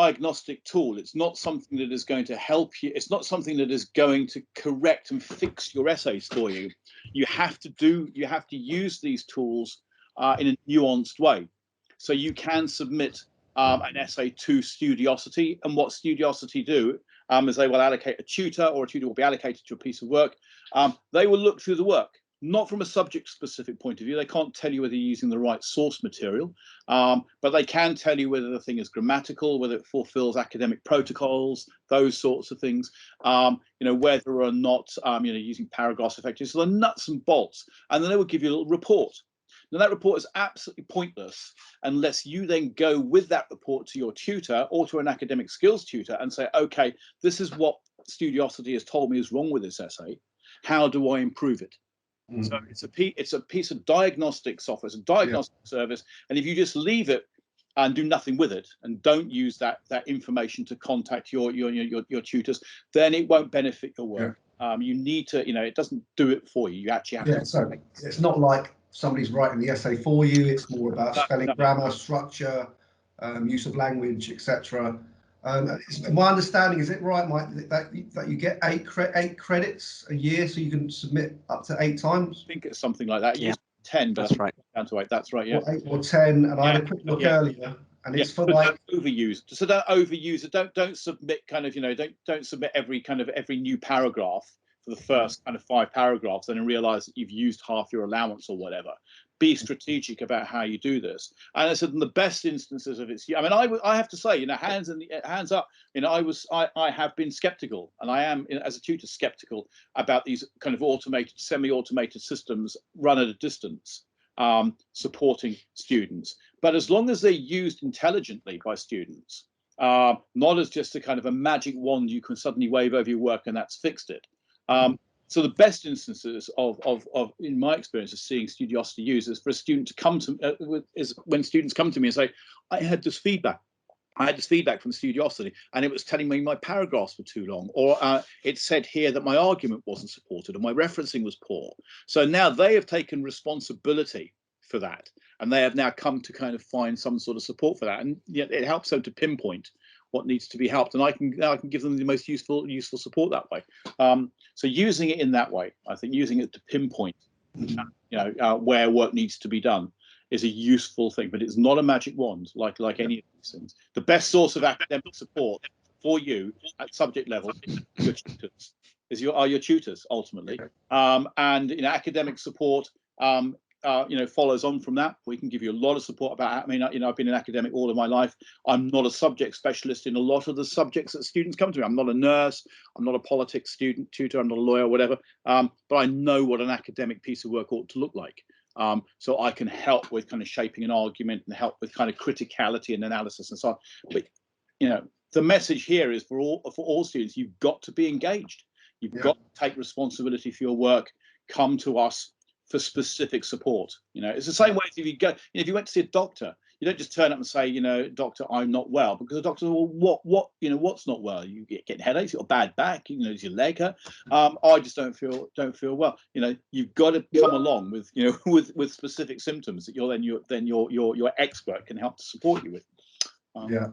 diagnostic tool. It's not something that is going to help you. It's not something that is going to correct and fix your essays for you. You have to use these tools in a nuanced way. So you can submit an essay to Studiosity, and what Studiosity do is they will allocate a tutor, or a tutor will be allocated to a piece of work. They will look through the work, not from a subject specific point of view. They can't tell you whether you're using the right source material, but they can tell you whether the thing is grammatical, whether it fulfills academic protocols, those sorts of things, whether or not using paragraphs effectively. So the nuts and bolts, and then they will give you a little report. Now that report is absolutely pointless unless you then go with that report to your tutor or to an academic skills tutor and say, okay, this is what Studiosity has told me is wrong with this essay. How do I improve it? So it's a piece of diagnostic software, it's a diagnostic service, and if you just leave it and do nothing with it and don't use that information to contact your tutors, then it won't benefit your work. You need to, it doesn't do it for you. You actually have to. So it's not like somebody's writing the essay for you. It's more about spelling, grammar, structure, use of language, etc. My understanding, is it right, Mike, that you get 8 credits a year, so you can submit up to 8 times? I think it's something like that. Yeah. 10, but that's right. Down to 8. That's right. Yeah. Or 8 or 10, and I had a quick look earlier, and it's for like overuse. So don't overuse it. Don't submit kind of don't submit every new paragraph for the first kind of 5 paragraphs, and then realize that you've used half your allowance or whatever. Be strategic about how you do this. And I said, in the best instances of its, I mean, I have to say, hands up, I have been skeptical, and I am, as a tutor, skeptical about these kind of automated, semi-automated systems run at a distance, supporting students. But as long as they're used intelligently by students, not as just a kind of a magic wand you can suddenly wave over your work and that's fixed it. So the best instances of in my experience of seeing Studiosity used is for a student to come to is when students come to me and say, I had this feedback from Studiosity, and it was telling me my paragraphs were too long, or it said here that my argument wasn't supported, or my referencing was poor. So now they have taken responsibility for that, and they have now come to kind of find some sort of support for that, and it helps them to pinpoint what needs to be helped, and I can give them the most useful support that way. So using it in that way, I think using it to pinpoint, where work needs to be done is a useful thing, but it's not a magic wand like any of these things. The best source of academic support for you at subject level is your tutors. Are your tutors ultimately, and academic support. Follows on from that. We can give you a lot of support about. I mean, I've been an academic all of my life. I'm not a subject specialist in a lot of the subjects that students come to me. I'm not a nurse. I'm not a politics tutor. I'm not a lawyer, whatever. But I know what an academic piece of work ought to look like. So I can help with kind of shaping an argument and help with kind of criticality and analysis and so on. But the message here is for all students, you've got to be engaged. You've got to take responsibility for your work. Come to us for specific support. It's the same way as if you go, if you went to see a doctor, you don't just turn up and say, doctor, I'm not well, because the doctor, well, what's not well? You get headaches, you've got a bad back, is your leg hurt? I just don't feel well. You've got to come along with, with specific symptoms that your expert can help to support you with. Anyway.